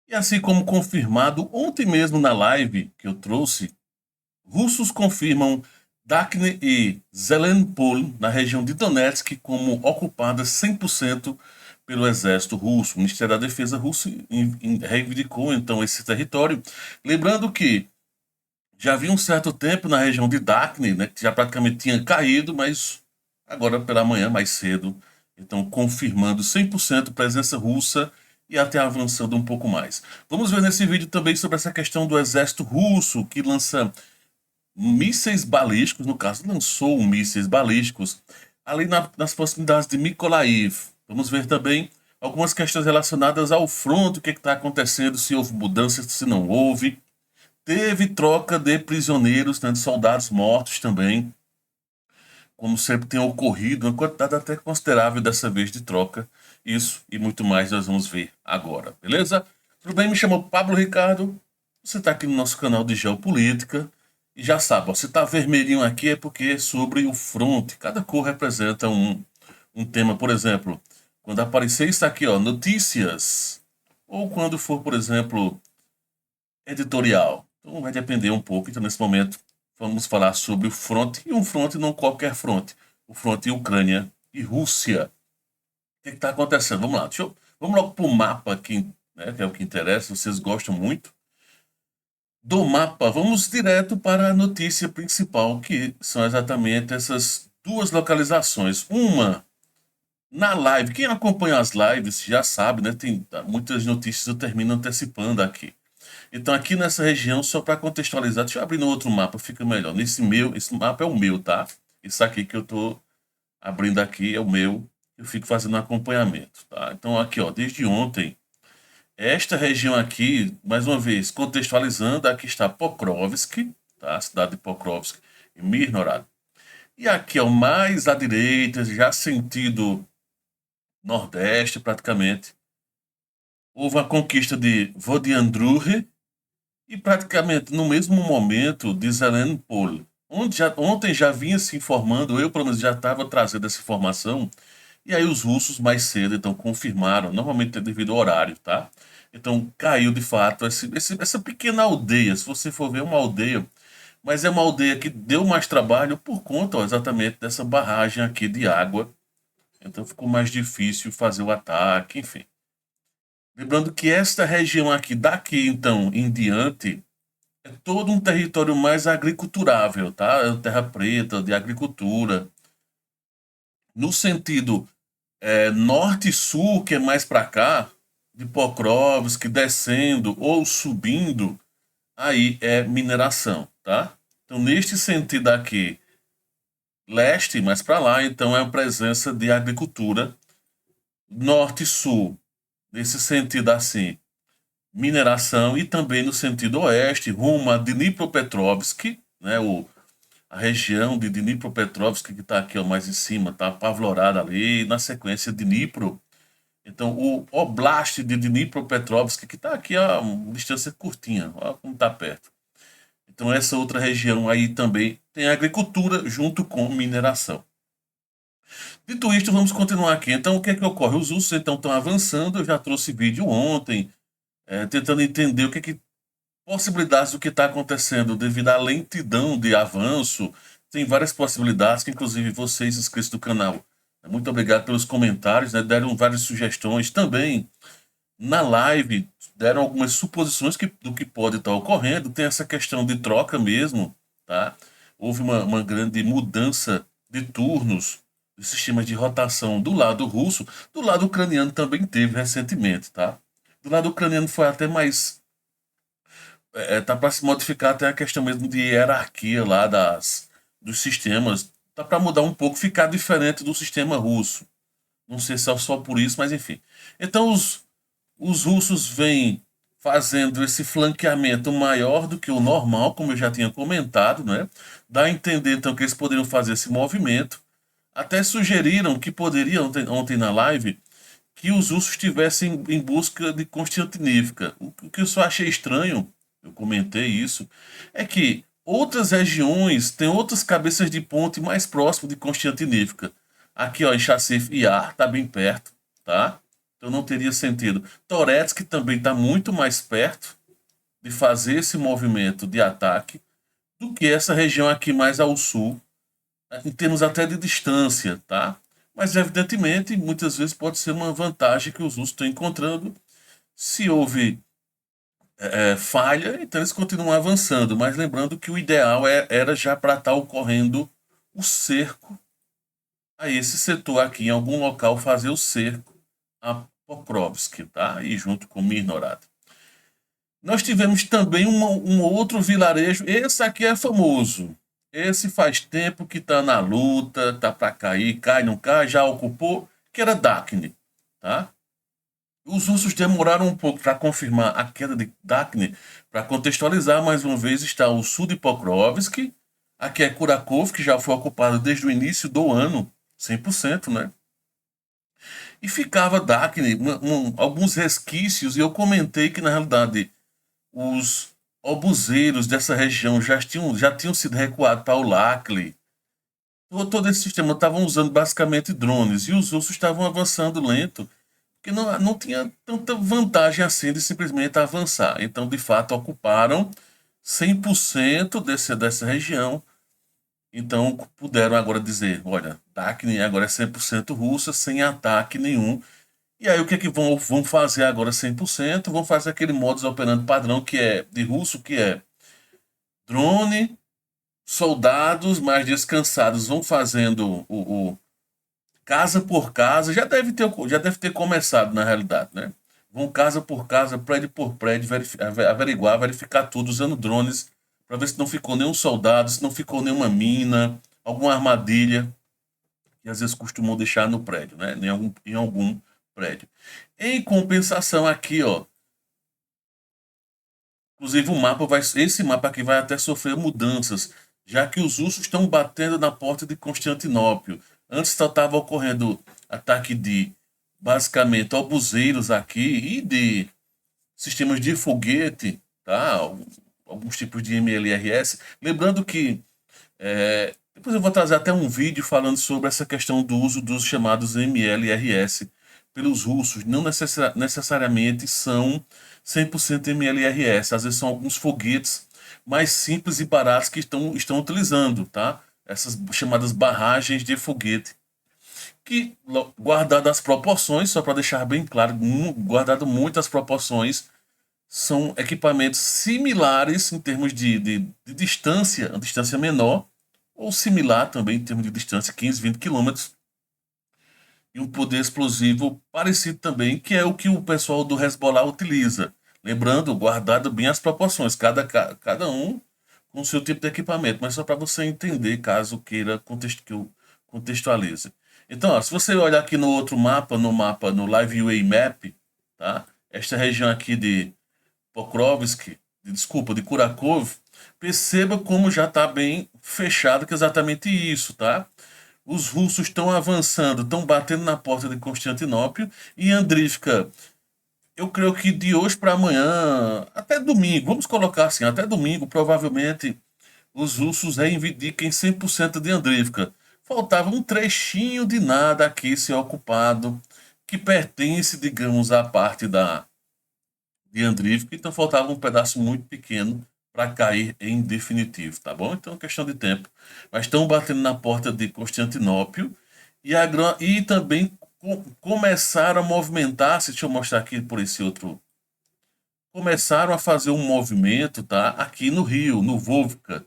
E assim como confirmado ontem mesmo na live que eu trouxe, russos confirmam Dakhne e Zelenpol, na região de Donetsk, como ocupadas 100% pelo exército russo. O Ministério da Defesa russo reivindicou então esse território, lembrando que já havia um certo tempo na região de Dakhne, né, que já praticamente tinha caído, mas agora pela manhã, mais cedo, então confirmando 100% presença russa e até avançando um pouco mais. Vamos ver nesse vídeo também sobre essa questão do exército russo, que lança mísseis balísticos, no caso, lançou mísseis balísticos ali nas proximidades de Mykolaiv. Vamos ver também algumas questões relacionadas ao fronte, o que está acontecendo, se houve mudanças, se não houve. Teve troca de prisioneiros, né, de soldados mortos também, como sempre tem ocorrido, uma quantidade até considerável dessa vez de troca. Isso e muito mais nós vamos ver agora, beleza? Tudo bem? Me chamo Pablo Ricardo, você está aqui no nosso canal de Geopolítica. E já sabe, ó, se está vermelhinho aqui é porque é sobre o fronte. Cada cor representa um tema, por exemplo, quando aparecer isso aqui, ó, notícias, ou quando for, por exemplo, editorial. Então vai depender um pouco. Então, nesse momento, vamos falar sobre o fronte, e um fronte não qualquer fronte. O fronte Ucrânia e Rússia. O que está acontecendo? Vamos lá. Vamos logo para o mapa aqui, né, que é o que interessa, vocês gostam muito. Do mapa, vamos direto para a notícia principal, que são exatamente essas duas localizações. Uma na live, quem acompanha as lives já sabe, né? Tem muitas notícias eu termino antecipando aqui. Então, aqui nessa região, só para contextualizar, deixa eu abrir no outro mapa, fica melhor. Esse mapa é o meu, tá? Isso aqui que eu tô abrindo aqui é o meu, eu fico fazendo acompanhamento, tá? Então, aqui, ó, desde ontem, esta região aqui, mais uma vez, contextualizando, aqui está Pokrovsk, tá? A cidade de Pokrovsk, em Mirnorad. E aqui, ó, mais à direita, já sentido nordeste, praticamente, houve a conquista de Vodiandruhe, e praticamente no mesmo momento de Zelenpol, ontem já vinha se informando, eu pelo menos já estava trazendo essa informação, e aí os russos mais cedo então confirmaram, normalmente é devido ao horário, tá? Então caiu de fato essa pequena aldeia, se você for ver é uma aldeia, mas é uma aldeia que deu mais trabalho por conta ó, exatamente dessa barragem aqui de água, então ficou mais difícil fazer o ataque, enfim. Lembrando que esta região aqui, daqui então em diante, é todo um território mais agriculturável, tá? É terra preta, de agricultura. No sentido norte e sul, que é mais para cá, de Pokrovsk, descendo ou subindo, aí é mineração, tá? Então, neste sentido aqui, leste, mais para lá, então é a presença de agricultura. Norte e sul, nesse sentido assim, mineração, e também no sentido oeste, rumo a Dnipropetrovsk, né, a região de Dnipropetrovsk, que está aqui ó, mais em cima, está apavorada ali, e na sequência Dnipro. Então, o Oblast de Dnipropetrovsk, que está aqui a uma distância curtinha, olha como está perto. Então, essa outra região aí também tem agricultura junto com mineração. Dito isto, vamos continuar aqui. Então, o que é que ocorre? Os russos então estão avançando, eu já trouxe vídeo ontem, tentando entender o que é que possibilidades do que está acontecendo devido à lentidão de avanço. Tem várias possibilidades que, inclusive, vocês inscritos do canal, muito obrigado pelos comentários, né? Deram várias sugestões. Também, na live, deram algumas suposições do que pode estar ocorrendo. Tem essa questão de troca mesmo, tá? Houve uma grande mudança de turnos, de sistemas de rotação do lado russo. Do lado ucraniano também teve recentemente, tá? Do lado ucraniano foi até mais tá para se modificar até a questão mesmo de hierarquia lá dos sistemas. Tá para mudar um pouco, ficar diferente do sistema russo. Não sei se é só por isso, mas enfim. Então os russos vêm fazendo esse flanqueamento maior do que o normal, como eu já tinha comentado, né? Dá a entender então que eles poderiam fazer esse movimento. Até sugeriram que poderiam, ontem na live, que os russos estivessem em busca de Constantinivka. O que eu só achei estranho, eu comentei isso, é que outras regiões têm outras cabeças de ponte mais próximo de Constantinivka. Aqui, ó, em Chassev Yar, tá bem perto, tá? Então não teria sentido. Toretsky também está muito mais perto de fazer esse movimento de ataque do que essa região aqui mais ao sul, em termos até de distância, tá? Mas, evidentemente, muitas vezes pode ser uma vantagem que os russos estão encontrando. Se houve falha, então eles continuam avançando. Mas lembrando que o ideal era já para estar ocorrendo o cerco a esse setor aqui, em algum local, fazer o cerco a Pokrovsk, tá? E junto com Mirnorad. Nós tivemos também um outro vilarejo. Esse aqui é famoso. Esse faz tempo que está na luta, está para cair, cai, não cai, já ocupou, que era Dakhne, tá? Os russos demoraram um pouco para confirmar a queda de Dakhne. Para contextualizar, mais uma vez, está o sul de Pokrovsk, aqui é Kurakov, que já foi ocupado desde o início do ano, 100%, né? E ficava Dakhne, alguns resquícios, e eu comentei que, na realidade, os obuseiros dessa região já tinham sido recuados para o Lakli. Todo esse sistema estavam usando basicamente drones, e os russos estavam avançando lento, porque não tinha tanta vantagem assim de simplesmente avançar. Então, de fato, ocuparam 100% dessa região. Então, puderam agora dizer, olha, Dakhne agora é 100% russa, sem ataque nenhum. E aí, o que é que vão fazer agora 100%? Vão fazer aquele modus operandi padrão que é de russo, que é drone, soldados mais descansados vão fazendo o casa por casa. Já deve ter começado, na realidade, né? Vão casa por casa, prédio por prédio, averiguar, verificar tudo usando drones para ver se não ficou nenhum soldado, se não ficou nenhuma mina, alguma armadilha que às vezes costumam deixar no prédio, né? Em algum prédio. Em compensação aqui, ó, inclusive esse mapa aqui vai até sofrer mudanças, já que os russos estão batendo na porta de Constantinopla. Antes só estava ocorrendo ataque de, basicamente, obuseiros aqui e de sistemas de foguete, tá? Alguns tipos de MLRS. Lembrando que depois eu vou trazer até um vídeo falando sobre essa questão do uso dos chamados MLRS pelos russos. Não necessariamente são 100% MLRS. Às vezes são alguns foguetes mais simples e baratos que estão utilizando, tá? Essas chamadas barragens de foguete. Que, guardado as proporções, só para deixar bem claro, guardado muito as proporções, são equipamentos similares em termos de distância, a distância menor, ou similar também em termos de distância, 15, 20 quilômetros, e um poder explosivo parecido também, que é o que o pessoal do Hezbollah utiliza. Lembrando, guardado bem as proporções, cada um com o seu tipo de equipamento, mas só para você entender, caso queira que eu contextualize. Então, ó, se você olhar aqui no outro mapa, no Live UA Map, tá? Esta região aqui de Pokrovsk, de Kurakov, perceba como já está bem fechado, que é exatamente isso, tá? Os russos estão avançando, estão batendo na porta de Constantinopla e Andrivka. Eu creio que de hoje para amanhã, até domingo, vamos colocar assim, até domingo, provavelmente os russos reivindiquem 100% de Andrivka. Faltava um trechinho de nada aqui ser ocupado, que pertence, digamos, à parte de Andrivka, então faltava um pedaço muito pequeno para cair em definitivo, tá bom? Então, questão de tempo. Mas estão batendo na porta de Constantinopla e também começaram a movimentar-se, deixa eu mostrar aqui por esse outro, começaram a fazer um movimento, tá? Aqui no Rio, no Volga.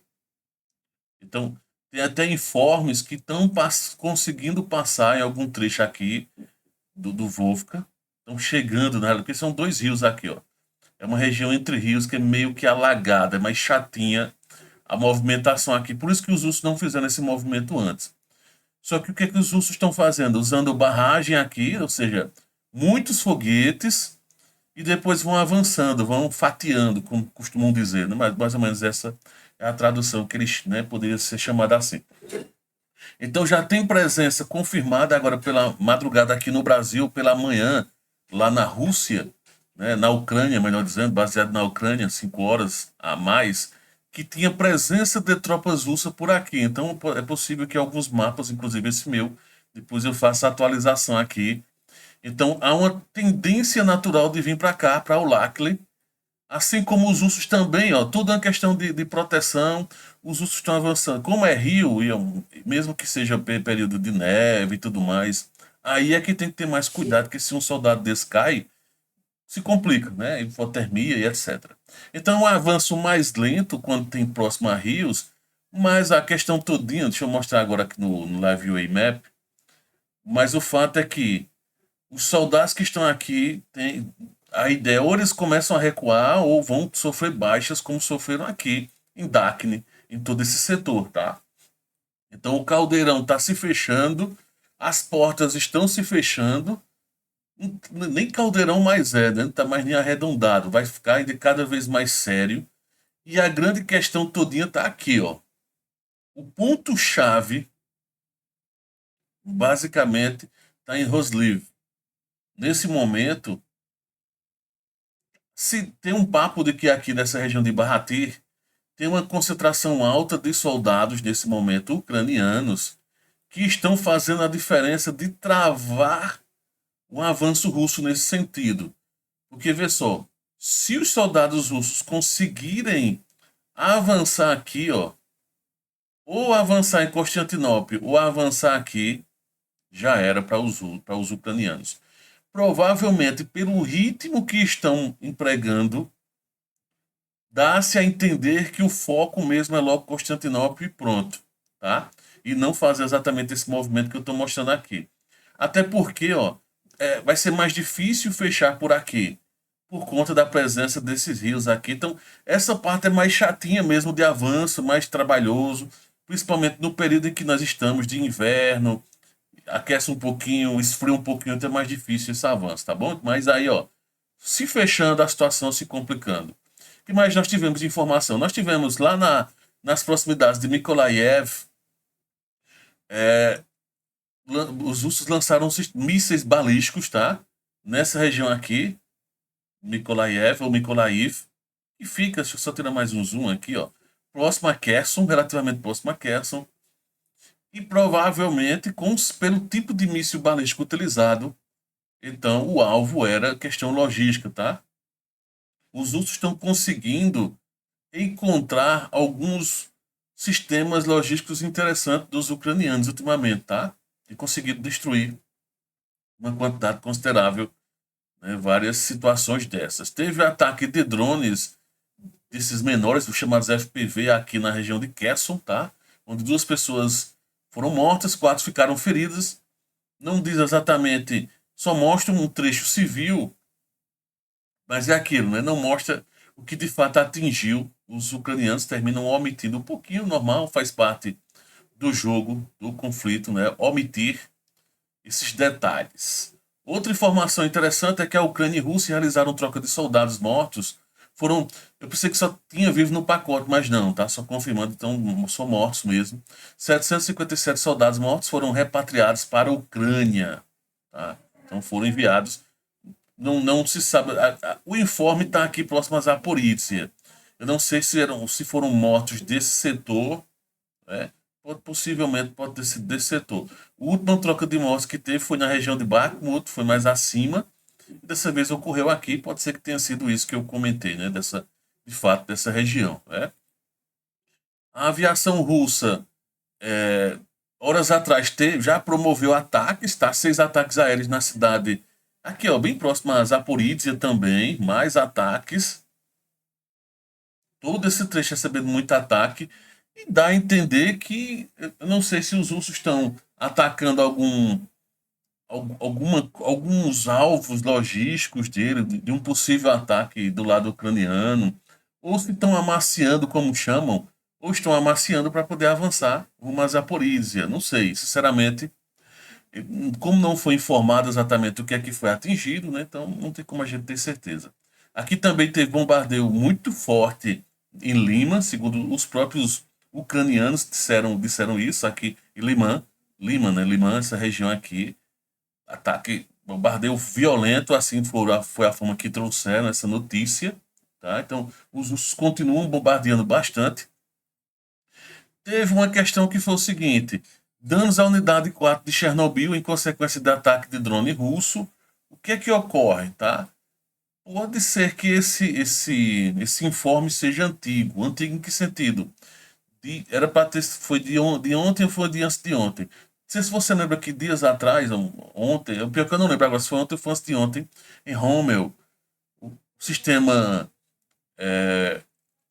Então, tem até informes que estão conseguindo passar em algum trecho aqui do Volga. Estão chegando, né? Porque são dois rios aqui, ó. É uma região entre rios que é meio que alagada, é mais chatinha a movimentação aqui. Por isso que os russos não fizeram esse movimento antes. Só que o que, é que os russos estão fazendo? Usando barragem aqui, ou seja, muitos foguetes, e depois vão avançando, vão fatiando, como costumam dizer. Né? Mas mais ou menos essa é a tradução que eles, né, poderia ser chamada assim. Então já tem presença confirmada agora pela madrugada aqui no Brasil, pela manhã, lá na Rússia, né, na Ucrânia, melhor dizendo, baseado na Ucrânia, 5 horas a mais, que tinha presença de tropas russas por aqui. Então é possível que alguns mapas, inclusive esse meu, depois eu faça a atualização aqui Então há uma tendência natural de vir para cá, para o Lackley, assim como os ursos também, ó, tudo é uma questão de proteção, os ursos estão avançando. Como é rio, mesmo que seja período de neve e tudo mais, aí é que tem que ter mais cuidado, porque se um soldado desse cai, se complica, né? Hipotermia e etc. Então, o avanço mais lento quando tem próximo a rios, mas a questão todinha, deixa eu mostrar agora aqui no Live UA Map, mas o fato é que os soldados que estão aqui têm a ideia, ou eles começam a recuar ou vão sofrer baixas como sofreram aqui em Dacne, em todo esse setor, tá? Então o caldeirão está se fechando, as portas estão se fechando, nem caldeirão mais é, né? Não está mais nem arredondado, vai ficar ainda cada vez mais sério. E a grande questão todinha está aqui, ó. O ponto-chave, basicamente, está em Rosliv. Nesse momento, se tem um papo de que aqui nessa região de Barratir tem uma concentração alta de soldados nesse momento ucranianos que estão fazendo a diferença de travar o avanço russo nesse sentido. Porque vê só, se os soldados russos conseguirem avançar aqui, ó, ou avançar em Constantinopla, ou avançar aqui, já era para os ucranianos. Provavelmente, pelo ritmo que estão empregando, dá-se a entender que o foco mesmo é logo Constantinopla e pronto, tá? E não fazer exatamente esse movimento que eu estou mostrando aqui. Até porque, ó, vai ser mais difícil fechar por aqui, por conta da presença desses rios aqui. Então, essa parte é mais chatinha mesmo de avanço, mais trabalhoso, principalmente no período em que nós estamos de inverno, aquece um pouquinho, esfria um pouquinho, então é mais difícil esse avanço, tá bom? Mas aí, ó, se fechando, a situação se complicando. O que mais nós tivemos de informação? Nós tivemos lá nas proximidades de Mykolaiv, é, os russos lançaram mísseis balísticos, tá? Nessa região aqui, Mykolaiv ou Mykolaiv, e fica, deixa eu só tirar mais um zoom aqui, ó, próximo a Kherson, relativamente próximo a Kherson, e provavelmente, pelo tipo de míssil balístico utilizado, então o alvo era questão logística, tá? Os russos estão conseguindo encontrar alguns sistemas logísticos interessantes dos ucranianos ultimamente, tá? E conseguido destruir uma quantidade considerável, né, várias situações dessas. Teve ataque de drones desses menores, os chamados FPV, aqui na região de Kherson, tá? Onde 2 pessoas foram mortas, 4 ficaram feridas. Não diz exatamente, só mostra um trecho civil, mas é aquilo, né? Não mostra o que de fato atingiu. Os ucranianos terminam omitindo um pouquinho, normal, faz parte do jogo, do conflito, né? Omitir esses detalhes. Outra informação interessante é que a Ucrânia e a Rússia realizaram troca de soldados mortos. Eu pensei que só tinha vivo no pacote, mas não, tá? Só confirmando, então são mortos mesmo. 757 soldados mortos foram repatriados para a Ucrânia, tá? Então foram enviados. Não se sabe. O informe está aqui próximo a Zaporizhia. Eu não sei se foram mortos desse setor, né? Possivelmente pode ter sido desse setor. A última troca de mortes que teve foi na região de Bakhmut, foi mais acima. E dessa vez ocorreu aqui, pode ser que tenha sido isso que eu comentei, né? De fato, dessa região. Né? A aviação russa, horas atrás, já promoveu ataques, tá? 6 ataques aéreos na cidade, aqui, ó, bem próximo a Zaporizhia também, mais ataques. Todo esse trecho recebendo muito ataque. E dá a entender que, eu não sei se os russos estão atacando alguns alvos logísticos dele, de um possível ataque do lado ucraniano, ou se estão amaciando, como chamam, ou estão amaciando para poder avançar rumo a Zaporizhia. Não sei, sinceramente, como não foi informado exatamente o que é que foi atingido, né, então não tem como a gente ter certeza. Aqui também teve bombardeio muito forte em Lima, segundo os próprios ucranianos disseram isso aqui em Lima, né, Lima, essa região aqui, ataque, bombardeio violento, assim foi a forma que trouxeram essa notícia, tá? Então, os russos continuam bombardeando bastante. Teve uma questão que foi o seguinte: danos à unidade 4 de Chernobyl em consequência de ataque de drone russo. O que é que ocorre, tá? Pode ser que esse informe seja antigo. Antigo em que sentido? Era para ter, foi de ontem ou foi de antes de ontem? Não sei se você lembra que dias atrás, ontem, o pior que eu não lembro agora se foi ontem ou foi antes de ontem, em Rommel, o sistema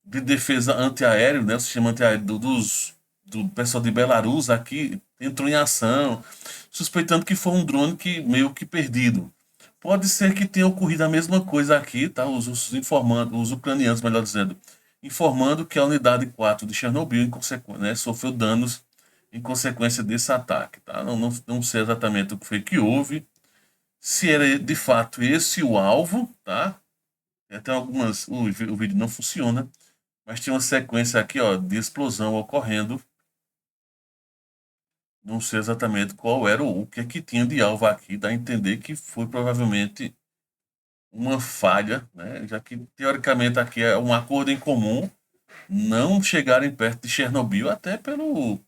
de defesa antiaéreo, né, o sistema antiaéreo do pessoal de Belarus aqui entrou em ação, suspeitando que foi um drone que meio que perdido. Pode ser que tenha ocorrido a mesma coisa aqui, tá? Os ucranianos, melhor dizendo, informando que a unidade 4 de Chernobyl, né, sofreu danos em consequência desse ataque, tá? Não sei exatamente o que foi que houve, se era de fato esse o alvo, tá? Tem algumas, o vídeo não funciona, mas tinha uma sequência aqui, ó, de explosão ocorrendo. Não sei exatamente qual era o que é que tinha de alvo aqui, dá a entender que foi provavelmente uma falha, né? Já que teoricamente aqui é um acordo em comum não chegarem perto de Chernobyl, até pelo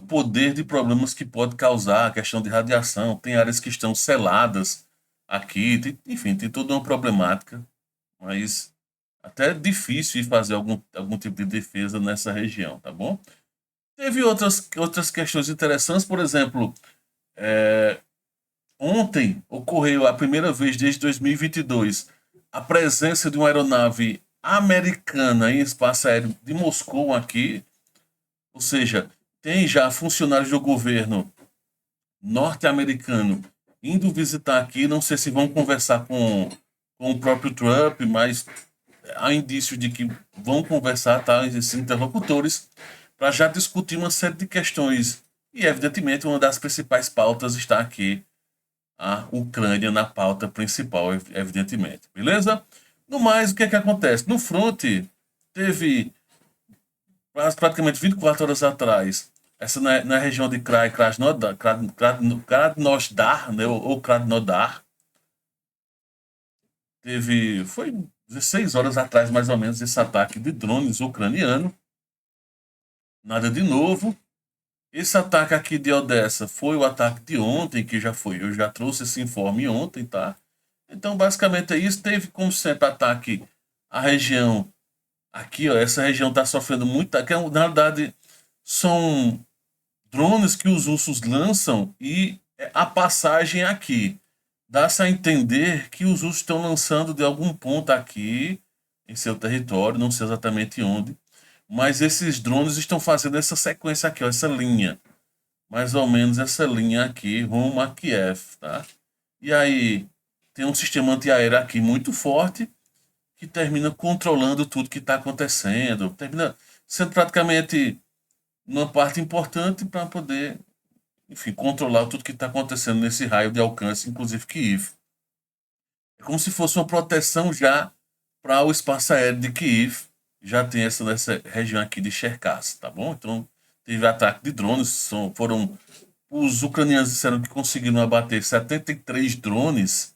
poder de problemas que pode causar, a questão de radiação. Tem áreas que estão seladas aqui, enfim, tem toda uma problemática, mas até é difícil fazer algum tipo de defesa nessa região, tá bom? Teve outras questões interessantes, por exemplo, ontem ocorreu a primeira vez desde 2022 a presença de uma aeronave americana em espaço aéreo de Moscou aqui, ou seja, tem já funcionários do governo norte-americano indo visitar aqui, não sei se vão conversar com o próprio Trump, mas há indício de que vão conversar, tá, esses interlocutores, para já discutir uma série de questões. E, evidentemente, uma das principais pautas está aqui, a Ucrânia na pauta principal, evidentemente. Beleza? No mais, o que é que acontece? No front, teve praticamente 24 horas atrás, essa na região de Krasnodar, né, ou Krasnodar, foi 16 horas atrás, mais ou menos, esse ataque de drones ucraniano. Nada de novo. Esse ataque aqui de Odessa foi o ataque de ontem, que já foi. Eu já trouxe esse informe ontem, tá? Então, basicamente é isso. Teve, como sempre, ataque à região. Aqui, ó, essa região está sofrendo muito. Na verdade, são drones que os russos lançam e a passagem aqui. Dá-se a entender que os russos estão lançando de algum ponto aqui em seu território, não sei exatamente onde, mas esses drones estão fazendo essa sequência aqui, ó, essa linha. Mais ou menos essa linha aqui, rumo a Kiev, tá? E aí tem um sistema antiaéreo aqui muito forte que termina controlando tudo que está acontecendo, termina sendo praticamente uma parte importante para poder, enfim, controlar tudo que está acontecendo nesse raio de alcance, inclusive Kiev. É como se fosse uma proteção já para o espaço aéreo de Kiev. Já tem nessa região aqui de Cherkasy, tá bom? Então, teve ataque de drones. Os ucranianos disseram que conseguiram abater 73 drones.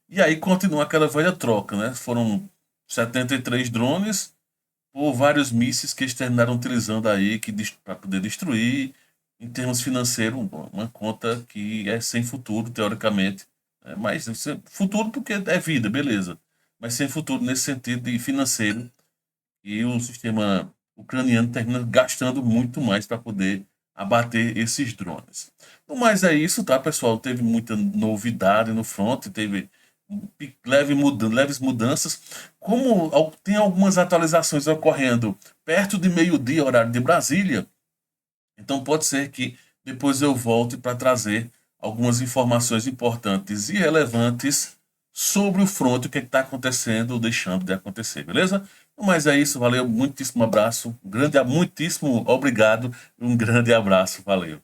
E aí continua aquela velha troca, né? Foram 73 drones por vários mísseis que eles terminaram utilizando aí para poder destruir. Em termos financeiros, uma conta que é sem futuro, teoricamente. Mas futuro porque é vida, beleza. Mas sem futuro nesse sentido de financeiro. E o sistema ucraniano termina gastando muito mais para poder abater esses drones. No mais é isso, tá, pessoal? Teve muita novidade no front, teve leves mudanças. Como tem algumas atualizações ocorrendo perto de meio-dia, horário de Brasília, então pode ser que depois eu volte para trazer algumas informações importantes e relevantes sobre o front, o que está acontecendo ou deixando de acontecer, beleza? Mas é isso, valeu, muitíssimo abraço, muitíssimo obrigado, um grande abraço, valeu.